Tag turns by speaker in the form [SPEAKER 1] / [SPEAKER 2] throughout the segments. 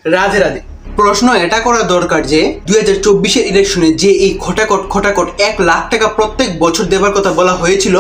[SPEAKER 1] রাধে রাধে। প্রশ্ন এটা করা দরকার যে 2024-এর ইলেকশনে যে এই খটাকট 1 লাখ টাকা প্রত্যেক বছর দেবার কথা বলা হয়েছিল,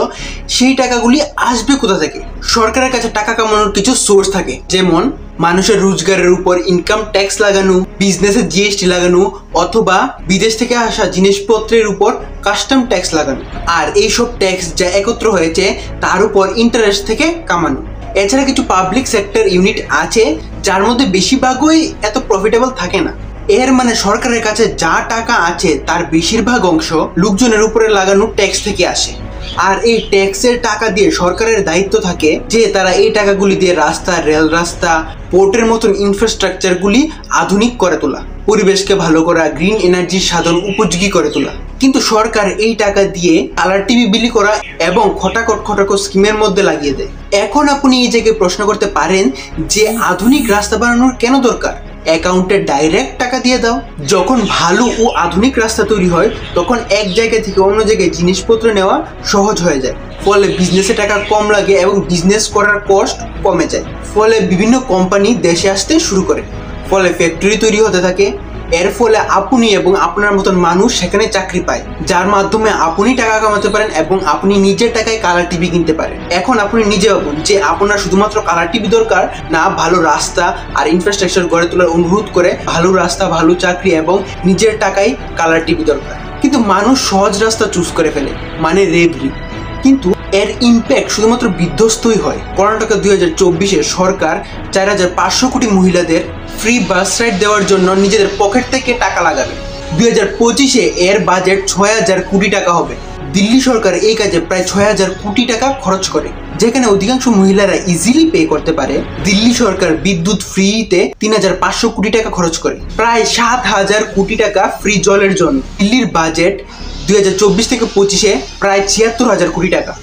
[SPEAKER 1] সেই টাকাগুলি আসবে কোথা থেকে? সরকারের কাছে টাকা কামানোর কিছু সোর্স থাকে, যেমন মানুষের রোজগারের উপর ইনকাম ট্যাক্স লাগানো, বিজনেসের জিএসটি লাগানো, অথবা বিদেশ থেকে আসা জিনিসপত্রের উপর কাস্টম ট্যাক্স লাগানো। আর এইসব ট্যাক্স যা একত্র হয়েছে তার উপর ইন্টারেস্ট থেকে কামানো। এছাড়া কিছু পাবলিক সেক্টর ইউনিট আছে যার মধ্যে বেশিরভাগই এত প্রফিটেবল থাকে না। এর মানে সরকারের কাছে যা টাকা আছে তার বেশিরভাগ অংশ লোকজনের উপরে লাগানো ট্যাক্স থেকে আসে। আর এই ট্যাক্সের টাকা দিয়ে সরকারের দায়িত্ব থাকে যে তারা এই টাকাগুলি দিয়ে রাস্তা, রেল রাস্তা, পোর্টের মতন ইনফ্রাস্ট্রাকচারগুলি আধুনিক করে তোলা, পরিবেশকে ভালো করা, গ্রিন এনার্জির সাধন উপযোগী করে তোলা। কিন্তু সরকার এই টাকা দিয়ে কালার টিভি বিলি করা এবং খটাকট স্কিমের মধ্যে লাগিয়ে দেয়। এখন আপনি এই জায়গায় প্রশ্ন করতে পারেন যে আধুনিক রাস্তা বানানোর কেন দরকার? অ্যাকাউন্টে ডাইরেক্ট টাকা দিয়ে দাও। যখন ভালো ও আধুনিক রাস্তা তৈরি হয় তখন এক জায়গা থেকে অন্য জায়গায় জিনিসপত্র নেওয়া সহজ হয়ে যায়, ফলে বিজনেসে টাকা কম লাগে এবং বিজনেস করার কস্ট কমে যায়। ফলে বিভিন্ন কোম্পানি দেশে আসতে শুরু করে, ফলে ফ্যাক্টরি তৈরি হতে থাকে। এর ফলে আপনি এবং আপনার মতন মানুষ সেখানে চাকরি পায়, যার মাধ্যমে আপনি টাকা কামাতে পারেন এবং আপনি নিজের টাকায় কালার টিভি কিনতে পারেন। এখন আপনি নিজে ভাবুন যে আপনার শুধুমাত্র কালার টিভি দরকার না, ভালো রাস্তা আর ইনফ্রাস্ট্রাকচার গড়ে তোলার অনুরোধ করে ভালো রাস্তা, ভালো চাকরি এবং নিজের টাকায় কালার টিভি দরকার। কিন্তু মানুষ সহজ রাস্তা চুজ করে ফেলে, মানে রেবরি। কিন্তু এর ইম্প্যাক্ট শুধুমাত্র বিধ্বস্তই হয়। কর্ণাটকে 2024-এ সরকার 4500 কোটি মহিলাদের ফ্রি বাস রাইড দেওয়ার জন্য নিজেদের পকেট থেকে টাকা লাগাবে। 2025-এ এর বাজেট 6000 কোটি টাকা হবে। দিল্লি সরকার এই কাজে প্রায় 6000 কোটি টাকা খরচ করে, যেখানে অধিকাংশ মহিলারা ইজিলি পে করতে পারে। দিল্লি সরকার বিদ্যুৎ ফ্রিতে 3500 কোটি টাকা খরচ করে, প্রায় 7000 কোটি টাকা ফ্রি জলের জন্য। দিল্লির বাজেট 2024 থেকে 25-এ প্রায় 76000 কোটি টাকা।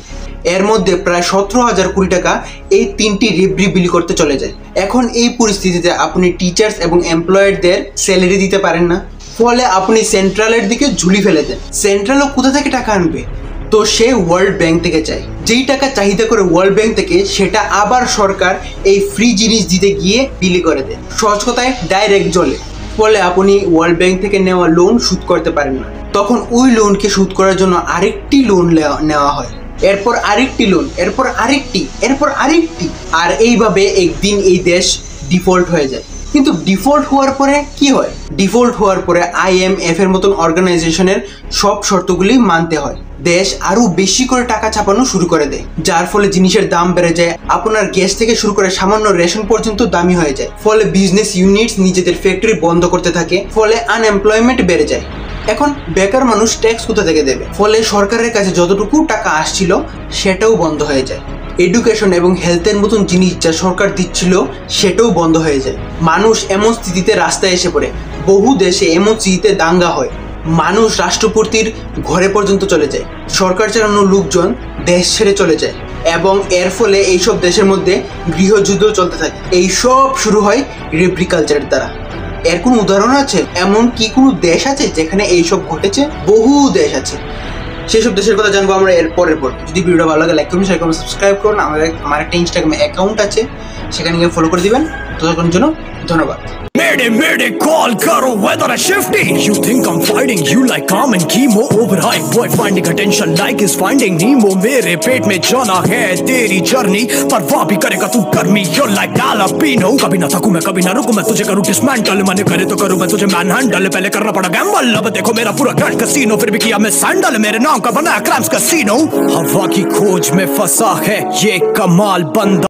[SPEAKER 1] এর মধ্যে প্রায় 17000 কোটি টাকা এই তিনটি রেবরি বিলি করতে চলে যায়। এখন এই পরিস্থিতিতে আপনি টিচার্স এবং এমপ্লয়ারদের স্যালারি দিতে পারেন না, ফলে আপনি সেন্ট্রালের দিকে ঝুলি ফেলে দেন। সেন্ট্রালও কোথা থেকে টাকা আনবে? তো সে ওয়ার্ল্ড ব্যাংক থেকে চায়। যেই টাকা চাহিদা করে ওয়ার্ল্ড ব্যাংক থেকে, সেটা আবার সরকার এই ফ্রি জিনিস দিতে গিয়ে বিলি করে দেয়। সহজ কথায় ডাইরেক্ট জলে। ফলে আপনি ওয়ার্ল্ড ব্যাংক থেকে নেওয়া লোন শোধ করতে পারেন না। তখন ওই লোনকে শোধ করার জন্য আরেকটি লোন নেওয়া হয়, এরপর আরেকটি লোন, এরপর আরেকটি, আর এইভাবে একদিন এই দেশ ডিফল্ট হয়ে যায়। কিন্তু ডিফল্ট হওয়ার পরে কি হয়? ডিফল্ট হওয়ার পরে IMF এর মতন অর্গানাইজেশনের সব শর্তগুলি মানতে হয়। দেশ আরো বেশি করে টাকা ছাপানো শুরু করে দেয়, যার ফলে জিনিসের দাম বেড়ে যায়। আপনার গ্যাস থেকে শুরু করে সামান্য রেশন পর্যন্ত দামি হয়ে যায়। ফলে বিজনেস ইউনিটস নিজেদের ফ্যাক্টরি বন্ধ করতে থাকে, ফলে আনএমপ্লয়মেন্ট বেড়ে যায়। এখন বেকার মানুষ ট্যাক্স কোথা থেকে দেবে? ফলে সরকারের কাছে যতটুকু টাকা আসছিল সেটাও বন্ধ হয়ে যায়। এডুকেশন এবং হেলথের মতন জিনিস যা সরকার দিচ্ছিল সেটাও বন্ধ হয়ে যায়। মানুষ এমন স্থিতিতে রাস্তায় এসে পড়ে। বহু দেশে এমন স্থিতিতে দাঙ্গা হয়, মানুষ রাষ্ট্রপতির ঘরে পর্যন্ত চলে যায়। সরকার চালানো লোকজন দেশ ছেড়ে চলে যায় এবং এর ফলে এইসব দেশের মধ্যে গৃহযুদ্ধ চলতে থাকে। এইসব শুরু হয় রেবরি কালচারের দ্বারা। এর কোনো উদাহরণ আছে? এমন কি কোনো দেশ আছে যেখানে এইসব ঘটেছে? বহু দেশ আছে। সেসব দেশের কথা জানবো আমরা এর পরের পর। যদি ভিডিওটা ভালো লাগে লাইক করুন, শেয়ার করুন, সাবস্ক্রাইব করুন। আমার একটা ইনস্টাগ্রামে অ্যাকাউন্ট আছে, সেখানে গিয়ে ফলো করে দিবেন। ততক্ষণের জন্য ধন্যবাদ।
[SPEAKER 2] Mayday, call karo, weather is shifty. You think I'm fighting you like calm and chemo overhype. Boy finding attention like is finding Nemo. Mere पेट में जाना है तेरी जर्नी, परवाह भी करेगा तू कर मी। You're like Alapino. कभी ना थकूं मैं, कभी ना रुकूं मैं, तुझे करूं डिसमेंटल। मन करे तो करूं मैं तुझे मैनहैंडल। पहले करना पड़ा गैम्बल, अब देखो मेरा पूरा ग्रैंड कैसीनो। फिर भी किया मैं सैंडल, मेरे नाम का बना क्राइम्स कैसीनो। हवा की खोज में फंसा है ये कमाल बंदा।